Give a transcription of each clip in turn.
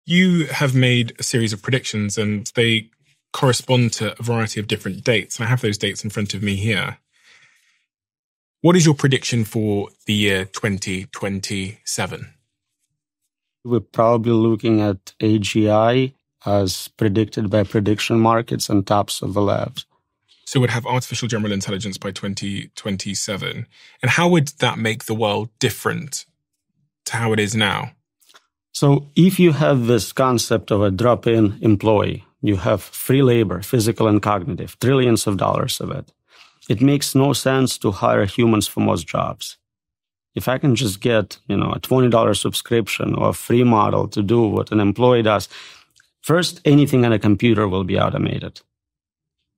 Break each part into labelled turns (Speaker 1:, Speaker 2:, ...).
Speaker 1: You have made a series of predictions and they correspond to a variety of different dates. And I have those dates in front of me here. What is your prediction for the year 2027?
Speaker 2: We're probably looking at AGI as predicted by prediction markets and tops of the labs.
Speaker 1: So we'd have artificial general intelligence by 2027. And how would that make the world different to how it is now?
Speaker 2: So if you have this concept of a drop-in employee, you have free labor, physical and cognitive, trillions of dollars of it. It makes no sense to hire humans for most jobs. If I can just get, a $20 subscription or a free model to do what an employee does, first, anything on a computer will be automated.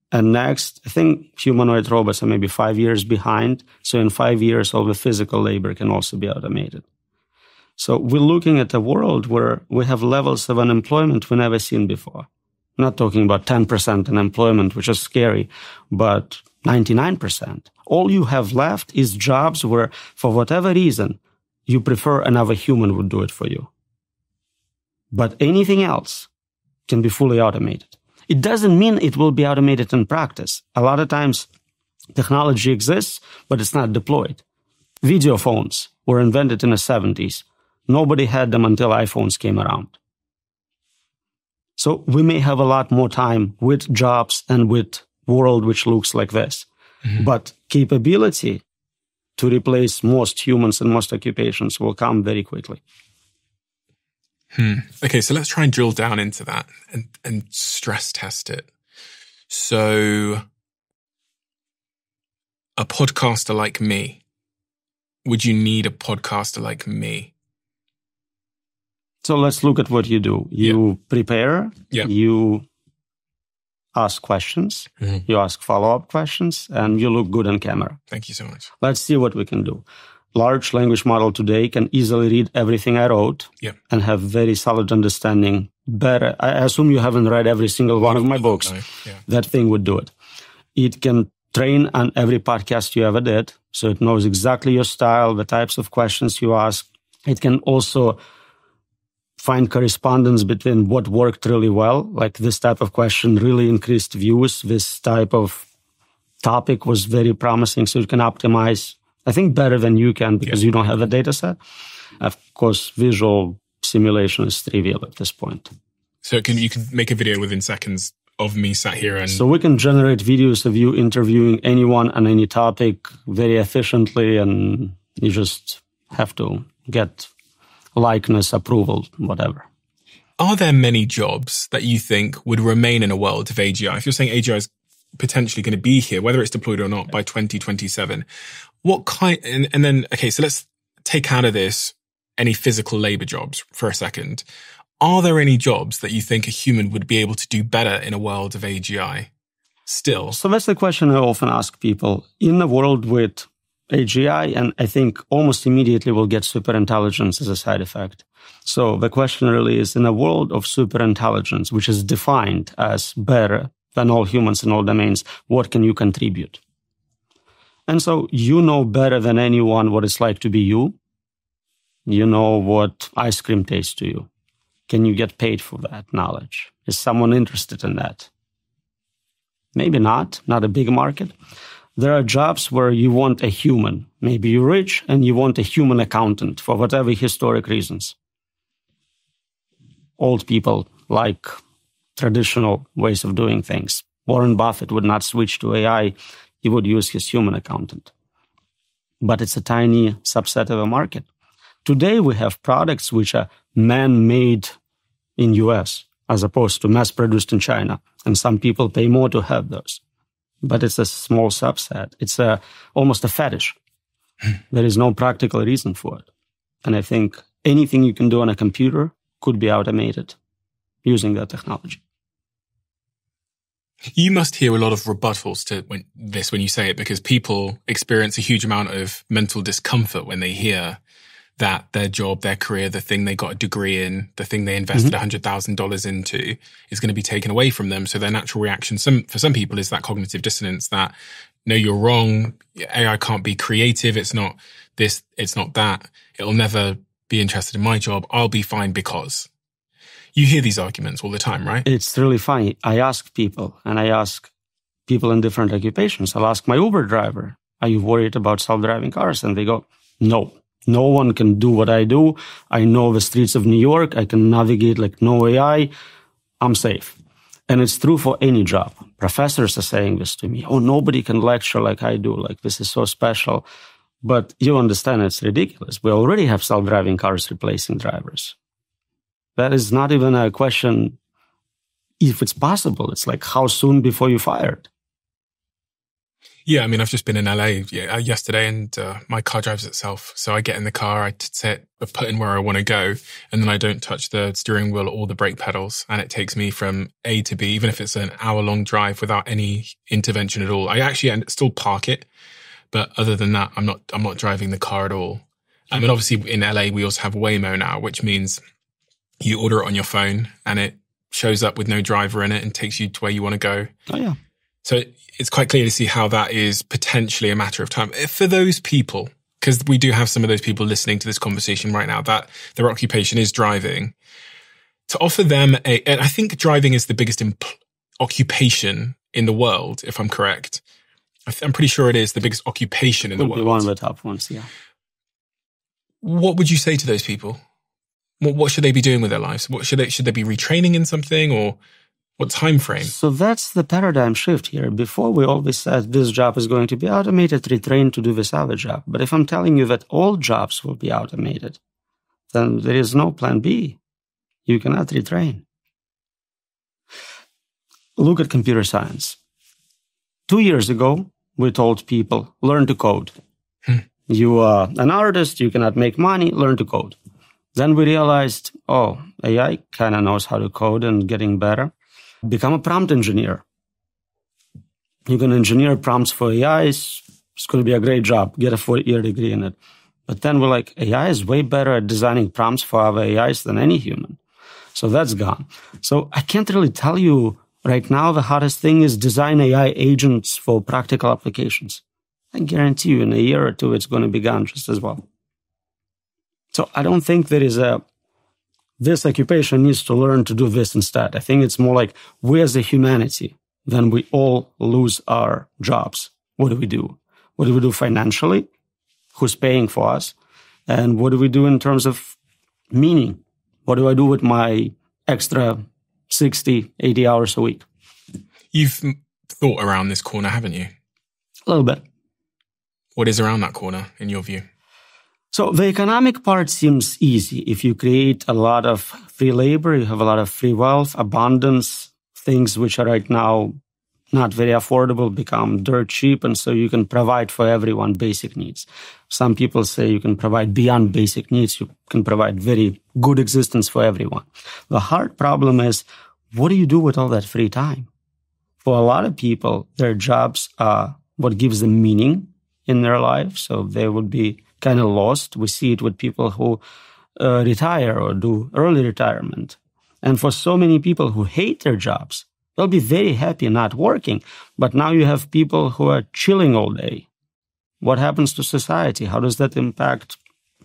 Speaker 2: And next, I think humanoid robots are maybe 5 years behind. So in 5 years, all the physical labor can also be automated. So we're looking at a world where we have levels of unemployment we've never seen before. I'm not talking about 10% unemployment, which is scary, but 99%. All you have left is jobs where, for whatever reason, you prefer another human would do it for you. But anything else can be fully automated. It doesn't mean it will be automated in practice. A lot of times, technology exists, but it's not deployed. Video phones were invented in the 70s. Nobody had them until iPhones came around. So we may have a lot more time with jobs and with world which looks like this. Mm-hmm. But capability to replace most humans and most occupations will come very quickly.
Speaker 1: Okay, so let's try and drill down into that and stress test it. So a podcaster like me, would you need a podcaster like me?
Speaker 2: So let's look at what you do. You prepare, you ask questions, you ask follow-up questions, and you look good on camera.
Speaker 1: Thank you so much.
Speaker 2: Let's see what we can do. Large language model today can easily read everything I wrote and have very solid understanding. Better. I assume you haven't read every single one of my books.
Speaker 1: No. Yeah.
Speaker 2: That thing would do it. It can train on every podcast you ever did, so it knows exactly your style, the types of questions you ask. It can also find correspondence between what worked really well, like this type of question really increased views, this type of topic was very promising, so you can optimize, I think, better than you can because you don't have the data set. Of course, visual simulation is trivial at this point.
Speaker 1: So you can make a video within seconds of me sat here and...
Speaker 2: So we can generate videos of you interviewing anyone on any topic very efficiently, and you just have to get likeness, approval, whatever.
Speaker 1: Are there many jobs that you think would remain in a world of AGI? If you're saying AGI is potentially going to be here, whether it's deployed or not, by 2027, what kind... And then, okay, so let's take out of this any physical labor jobs for a second. Are there any jobs that you think a human would be able to do better in a world of AGI still?
Speaker 2: So that's the question I often ask people. In a world with AGI, and I think almost immediately we'll get superintelligence as a side effect. So the question really is, in a world of superintelligence, which is defined as better than all humans in all domains, what can you contribute? And so you know better than anyone what it's like to be you. You know what ice cream tastes to you. Can you get paid for that knowledge? Is someone interested in that? Maybe not a big market. There are jobs where you want a human. Maybe you're rich and you want a human accountant for whatever historic reasons. Old people like traditional ways of doing things. Warren Buffett would not switch to AI. He would use his human accountant. But it's a tiny subset of a market. Today, we have products which are man-made in US as opposed to mass-produced in China. And some people pay more to have those. But it's a small subset. It's almost a fetish. There is no practical reason for it. And I think anything you can do on a computer could be automated using that technology.
Speaker 1: You must hear a lot of rebuttals to when you say it, because people experience a huge amount of mental discomfort when they hear that their job, their career, the thing they got a degree in, the thing they invested $100,000 into is going to be taken away from them. So their natural reaction, for some people, is that cognitive dissonance that, no, you're wrong. AI can't be creative. It's not this. It's not that. It'll never be interested in my job. I'll be fine because You hear these arguments all the time, right?
Speaker 2: It's really funny. I ask people in different occupations. I'll ask my Uber driver, are you worried about self-driving cars? And they go, no. No one can do what I do. I know the streets of New York. I can navigate like no AI. I'm safe. And it's true for any job. Professors are saying this to me. Oh, nobody can lecture like I do. Like, this is so special. But you understand it's ridiculous. We already have self-driving cars replacing drivers. That is not even a question if it's possible. It's like, how soon before you're fired?
Speaker 1: Yeah, I mean, I've just been in LA yesterday, and my car drives itself. So I get in the car, I put in where I want to go, and then I don't touch the steering wheel or the brake pedals, and it takes me from A to B, even if it's an hour-long drive without any intervention at all. I actually still park it, but other than that, I'm not driving the car at all. I mean, obviously in LA we also have Waymo now, which means you order it on your phone, and it shows up with no driver in it and takes you to where you want to go.
Speaker 2: Oh yeah.
Speaker 1: So it's quite clear to see how that is potentially a matter of time. For those people, because we do have some of those people listening to this conversation right now, that their occupation is driving, to offer them and I think driving is the biggest occupation in the world, if I'm correct. I'm pretty sure it is the biggest occupation in the world.
Speaker 2: Would be one of the top ones, yeah.
Speaker 1: What would you say to those people? What should they be doing with their lives? Should they be retraining in something, or what time frame?
Speaker 2: So that's the paradigm shift here. Before, we always said this job is going to be automated, retrained to do this other job. But if I'm telling you that all jobs will be automated, then there is no plan B. You cannot retrain. Look at computer science. 2 years ago, we told people, learn to code. You are an artist, you cannot make money, learn to code. Then we realized, AI kind of knows how to code and getting better. Become a prompt engineer. You can engineer prompts for AIs. It's going to be a great job. Get a 4-year degree in it. But then we're like, AI is way better at designing prompts for other AIs than any human. So that's gone. So I can't really tell you right now the hottest thing is design AI agents for practical applications. I guarantee you in a year or two, it's going to be gone just as well. So I don't think there is this occupation needs to learn to do this instead. I think it's more like we as a humanity, then we all lose our jobs. What do we do? What do we do financially? Who's paying for us? And what do we do in terms of meaning? What do I do with my extra 60, 80 hours a week?
Speaker 1: You've thought around this corner, haven't you?
Speaker 2: A little bit.
Speaker 1: What is around that corner, in your view?
Speaker 2: So the economic part seems easy. If you create a lot of free labor, you have a lot of free wealth, abundance, things which are right now not very affordable become dirt cheap, and so you can provide for everyone basic needs. Some people say you can provide beyond basic needs. You can provide very good existence for everyone. The hard problem is, what do you do with all that free time? For a lot of people, their jobs are what gives them meaning in their life, so they would be kind of lost. We see it with people who retire or do early retirement. And for so many people who hate their jobs, they'll be very happy not working. But now you have people who are chilling all day. What happens to society? How does that impact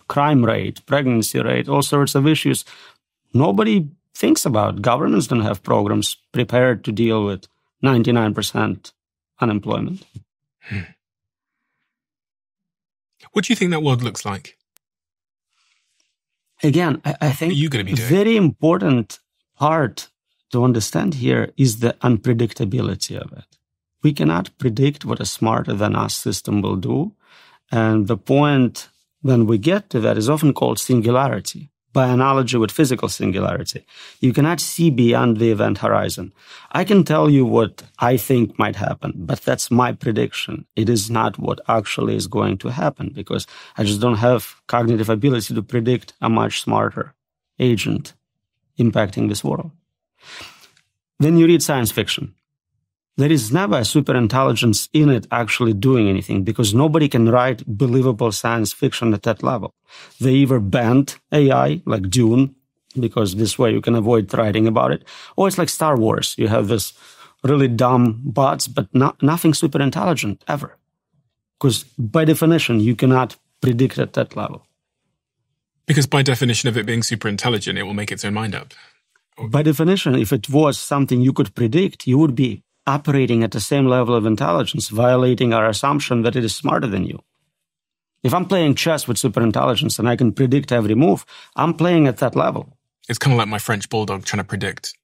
Speaker 2: crime rate, pregnancy rate, all sorts of issues? Nobody thinks about. Governments don't have programs prepared to deal with 99% unemployment.
Speaker 1: What do you think that world looks like?
Speaker 2: Again, I think
Speaker 1: what are you going to be doing?
Speaker 2: Very important part to understand here is the unpredictability of it. We cannot predict what a smarter than us system will do. And the point when we get to that is often called singularity. By analogy with physical singularity, you cannot see beyond the event horizon. I can tell you what I think might happen, but that's my prediction. It is not what actually is going to happen because I just don't have cognitive ability to predict a much smarter agent impacting this world. Then you read science fiction. There is never a superintelligence in it actually doing anything because nobody can write believable science fiction at that level. They either banned AI, like Dune, because this way you can avoid writing about it, or it's like Star Wars. You have this really dumb bots, but nothing superintelligent ever. Because by definition, you cannot predict at that level.
Speaker 1: Because by definition of it being superintelligent, it will make its own mind up.
Speaker 2: By definition, if it was something you could predict, you would be operating at the same level of intelligence, violating our assumption that it is smarter than you. If I'm playing chess with superintelligence and I can predict every move, I'm playing at that level.
Speaker 1: It's kind of like my French bulldog trying to predict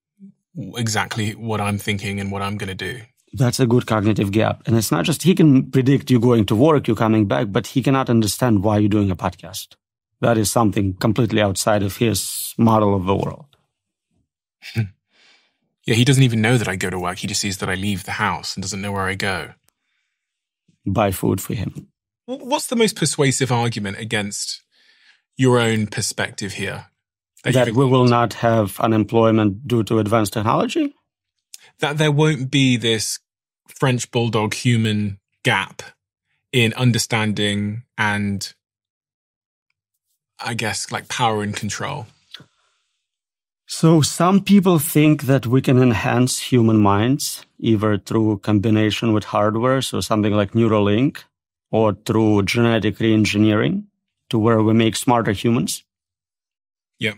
Speaker 1: exactly what I'm thinking and what I'm going to do.
Speaker 2: That's a good cognitive gap. And it's not just he can predict you going to work, you coming back, but he cannot understand why you're doing a podcast. That is something completely outside of his model of the world.
Speaker 1: Yeah, he doesn't even know that I go to work. He just sees that I leave the house and doesn't know where I go.
Speaker 2: Buy food for him.
Speaker 1: What's the most persuasive argument against your own perspective here?
Speaker 2: That we will not have unemployment due to advanced technology?
Speaker 1: That there won't be this French bulldog human gap in understanding and, I guess, like power and control.
Speaker 2: So some people think that we can enhance human minds either through combination with hardware, so something like Neuralink, or through genetic reengineering to where we make smarter humans.
Speaker 1: Yeah.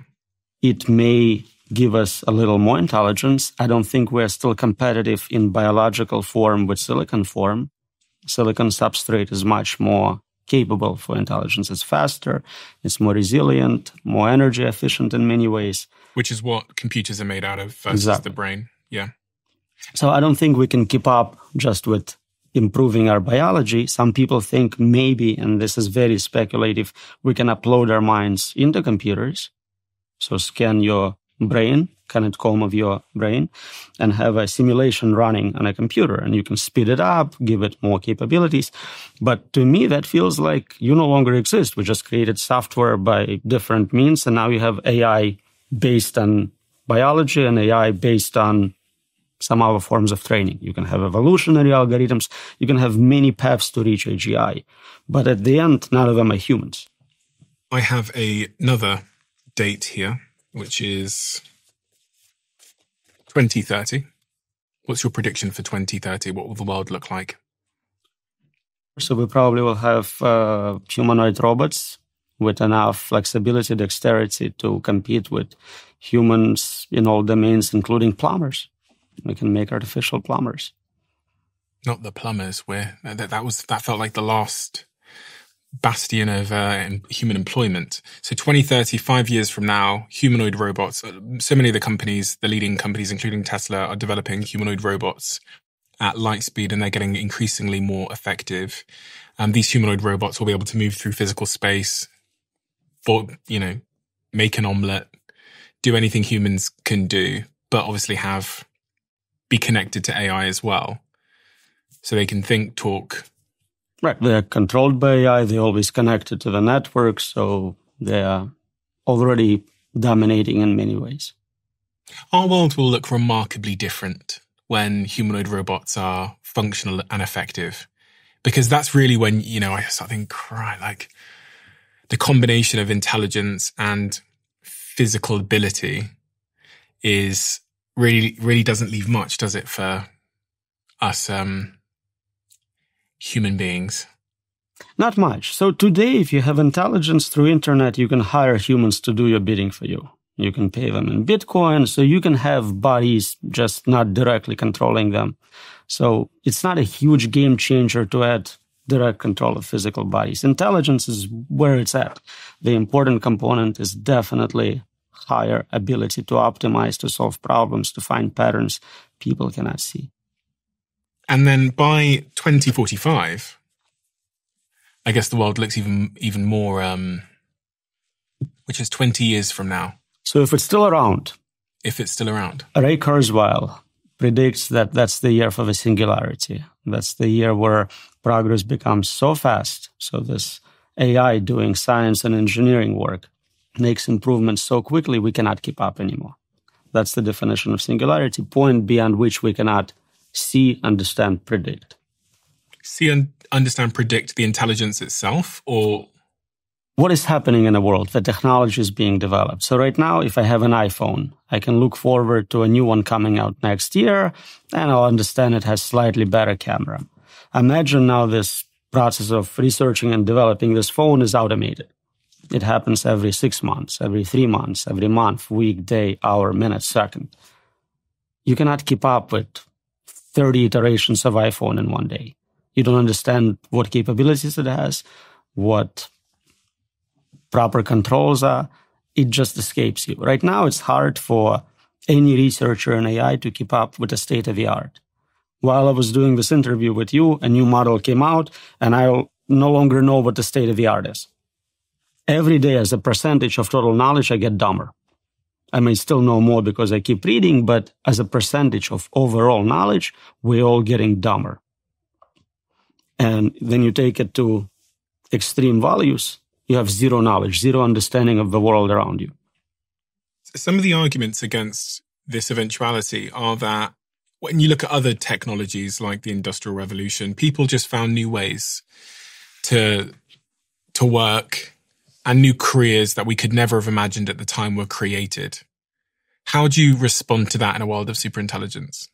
Speaker 2: It may give us a little more intelligence. I don't think we're still competitive in biological form with silicon form. Silicon substrate is much more capable for intelligence. It's faster, it's more resilient, more energy efficient in many ways.
Speaker 1: Which is what computers are made out of versus the brain. Yeah.
Speaker 2: So I don't think we can keep up just with improving our biology. Some people think maybe, and this is very speculative, we can upload our minds into computers. So scan your brain, connect comb of your brain, and have a simulation running on a computer. And you can speed it up, give it more capabilities. But to me, that feels like you no longer exist. We just created software by different means, and now you have AI based on biology and AI based on some other forms of training. You can have evolutionary algorithms. You can have many paths to reach AGI. But at the end, none of them are humans.
Speaker 1: I have another date here, which is 2030. What's your prediction for 2030? What will the world look like?
Speaker 2: So we probably will have humanoid robots with enough flexibility, dexterity to compete with humans in all domains, including plumbers. We can make artificial plumbers.
Speaker 1: Not the plumbers. That felt like the last bastion of human employment. So 2030, 5 years from now, humanoid robots. So many of the companies, the leading companies, including Tesla, are developing humanoid robots at light speed, and they're getting increasingly more effective. These humanoid robots will be able to move through physical space, make an omelette, do anything humans can do, but obviously be connected to AI as well. So they can think, talk.
Speaker 2: Right. They're controlled by AI. They're always connected to the network. So they are already dominating in many ways.
Speaker 1: Our world will look remarkably different when humanoid robots are functional and effective. Because that's really when, I start thinking, like the combination of intelligence and physical ability is really doesn't leave much, does it, for us human beings?
Speaker 2: Not much. So today, if you have intelligence through internet, you can hire humans to do your bidding for you. You can pay them in Bitcoin, so you can have bodies just not directly controlling them. So it's not a huge game changer to add direct control of physical bodies. Intelligence is where it's at. The important component is definitely higher ability to optimize, to solve problems, to find patterns people cannot see.
Speaker 1: And then by 2045, I guess the world looks even more, which is 20 years from now.
Speaker 2: So if it's still around. Ray Kurzweil predicts that that's the year for the singularity. That's the year where progress becomes so fast. So this AI doing science and engineering work makes improvements so quickly we cannot keep up anymore. That's the definition of singularity, point beyond which we cannot see, understand, predict.
Speaker 1: See and understand, predict the intelligence itself, or
Speaker 2: what is happening in the world? The technology is being developed. So right now, if I have an iPhone, I can look forward to a new one coming out next year, and I'll understand it has slightly better camera. Imagine now this process of researching and developing this phone is automated. It happens every 6 months, every 3 months, every month, week, day, hour, minute, second. You cannot keep up with 30 iterations of iPhone in one day. You don't understand what capabilities it has, what proper controls are. It just escapes you. Right now, it's hard for any researcher in AI to keep up with the state of the art. While I was doing this interview with you, a new model came out, and I no longer know what the state of the art is. Every day, as a percentage of total knowledge, I get dumber. I may still know more because I keep reading, but as a percentage of overall knowledge, we're all getting dumber. And then you take it to extreme values, you have zero knowledge, zero understanding of the world around you.
Speaker 1: Some of the arguments against this eventuality are that when you look at other technologies like the Industrial Revolution, people just found new ways to work, and new careers that we could never have imagined at the time were created. How do you respond to that in a world of superintelligence?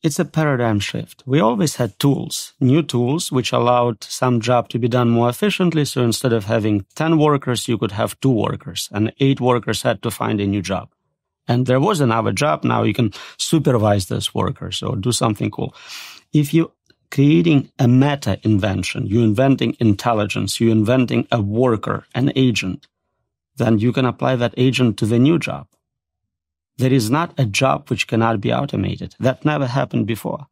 Speaker 2: It's a paradigm shift. We always had tools, new tools, which allowed some job to be done more efficiently. So instead of having 10 workers, you could have 2 workers, and 8 workers had to find a new job. And there was another job. Now you can supervise those workers or do something cool. If you're creating a meta invention, you're inventing intelligence, you're inventing a worker, an agent, then you can apply that agent to the new job. There is not a job which cannot be automated. That never happened before.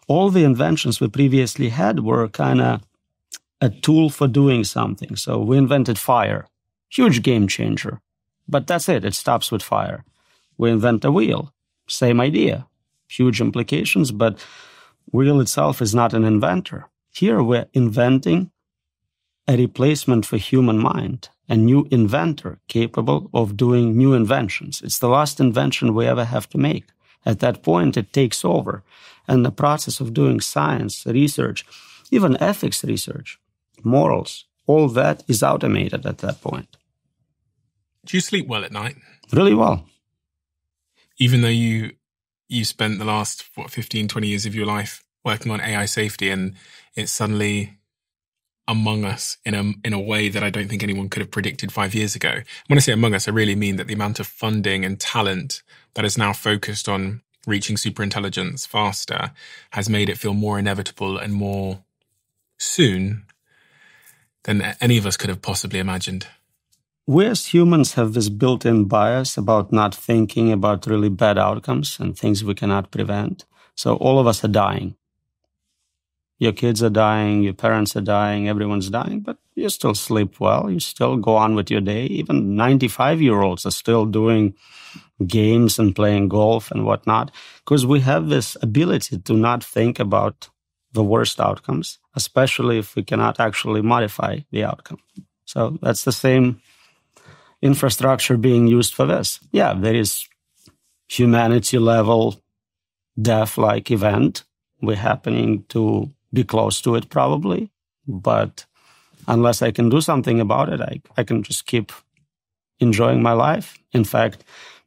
Speaker 2: All the inventions we previously had were kind of a tool for doing something. So we invented fire, huge game changer. But that's it. It stops with fire. We invent a wheel, same idea, huge implications, but wheel itself is not an inventor. Here we're inventing a replacement for human mind, a new inventor capable of doing new inventions. It's the last invention we ever have to make. At that point, it takes over. And the process of doing science, research, even ethics research, morals, all that is automated at that point.
Speaker 1: Do you sleep well at night?
Speaker 2: Really well.
Speaker 1: Even though you spent the last, 15, 20 years of your life working on AI safety, and it's suddenly among us in a way that I don't think anyone could have predicted 5 years ago. When I say among us, I really mean that the amount of funding and talent that is now focused on reaching superintelligence faster has made it feel more inevitable and more soon than any of us could have possibly imagined.
Speaker 2: We as humans have this built-in bias about not thinking about really bad outcomes and things we cannot prevent. So all of us are dying. Your kids are dying, your parents are dying, everyone's dying, but you still sleep well, you still go on with your day. Even 95-year-olds are still doing games and playing golf and whatnot, because we have this ability to not think about the worst outcomes, especially if we cannot actually modify the outcome. So that's the same infrastructure being used for this. Yeah, there is humanity-level death-like event. We're happening to be close to it probably, but unless I can do something about it, I can just keep enjoying my life. In fact,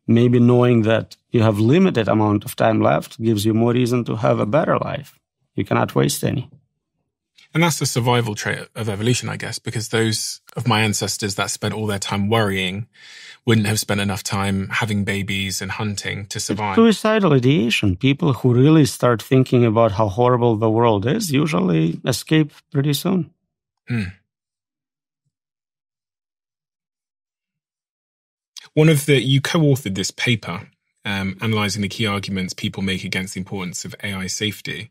Speaker 2: maybe knowing that you have limited amount of time left gives you more reason to have a better life. You cannot waste any.
Speaker 1: And that's the survival trait of evolution, I guess, because those of my ancestors that spent all their time worrying wouldn't have spent enough time having babies and hunting to survive.
Speaker 2: Suicidal ideation. People who really start thinking about how horrible the world is usually escape pretty soon.
Speaker 1: You co-authored this paper analyzing the key arguments people make against the importance of AI safety.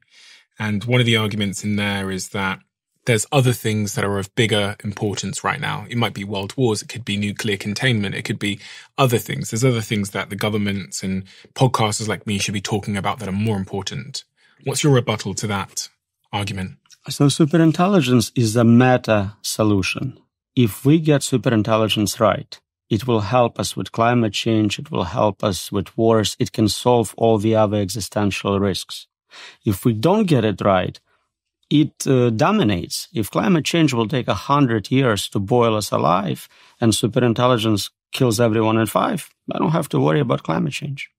Speaker 1: And one of the arguments in there is that there's other things that are of bigger importance right now. It might be world wars. It could be nuclear containment. It could be other things. There's other things that the governments and podcasters like me should be talking about that are more important. What's your rebuttal to that argument?
Speaker 2: So superintelligence is a meta solution. If we get superintelligence right, it will help us with climate change. It will help us with wars. It can solve all the other existential risks. If we don't get it right, it dominates. If climate change will take 100 years to boil us alive and superintelligence kills everyone in 5, I don't have to worry about climate change.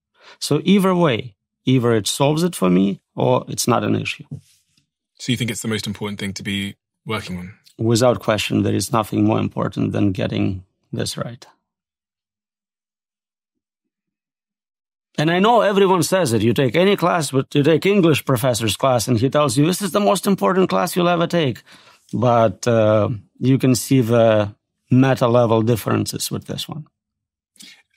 Speaker 2: So either way, either it solves it for me or it's not an issue.
Speaker 1: So you think it's the most important thing to be working on?
Speaker 2: without question, there is nothing more important than getting this right. And I know everyone says it. You take any class, but you take English professor's class, and he tells you, this is the most important class you'll ever take. But you can see the meta-level differences with this one.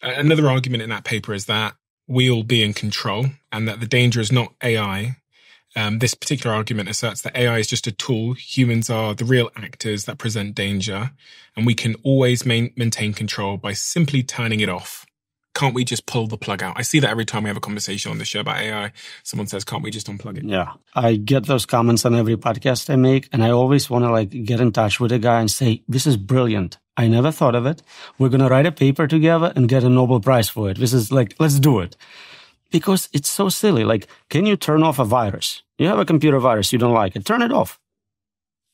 Speaker 1: Another argument in that paper is that we'll be in control and that the danger is not AI. This particular argument asserts that AI is just a tool. Humans are the real actors that present danger, and we can always maintain control by simply turning it off. Can't we just pull the plug out? I see that every time we have a conversation on the show about AI. Someone says, can't we just unplug it?
Speaker 2: Yeah, I get those comments on every podcast I make, and I always want to get in touch with a guy and say, this is brilliant. I never thought of it. We're going to write a paper together and get a Nobel Prize for it. This is let's do it. Because it's so silly. Can you turn off a virus? You have a computer virus, you don't like it. Turn it off.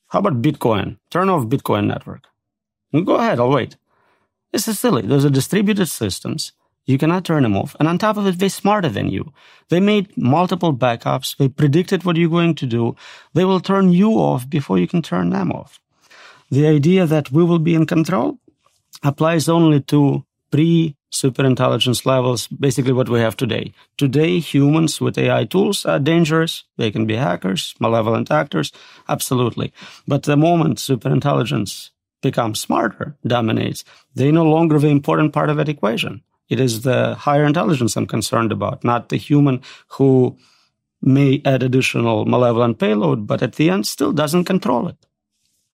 Speaker 2: How about Bitcoin? Turn off Bitcoin network. Go ahead, I'll wait. This is silly. Those are distributed systems. You cannot turn them off. And on top of it, they're smarter than you. They made multiple backups. They predicted what you're going to do. They will turn you off before you can turn them off. The idea that we will be in control applies only to pre-superintelligence levels, basically what we have today. Today, humans with AI tools are dangerous. They can be hackers, malevolent actors, absolutely. But the moment superintelligence becomes smarter, dominates, they're no longer the important part of that equation. It is the higher intelligence I'm concerned about, not the human who may add additional malevolent payload, but at the end still doesn't control it.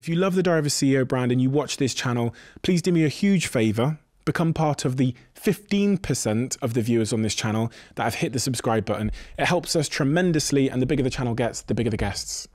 Speaker 1: If you love the Diary of a CEO brand and you watch this channel, please do me a huge favor. Become part of the 15% of the viewers on this channel that have hit the subscribe button. It helps us tremendously, and the bigger the channel gets, the bigger the guests.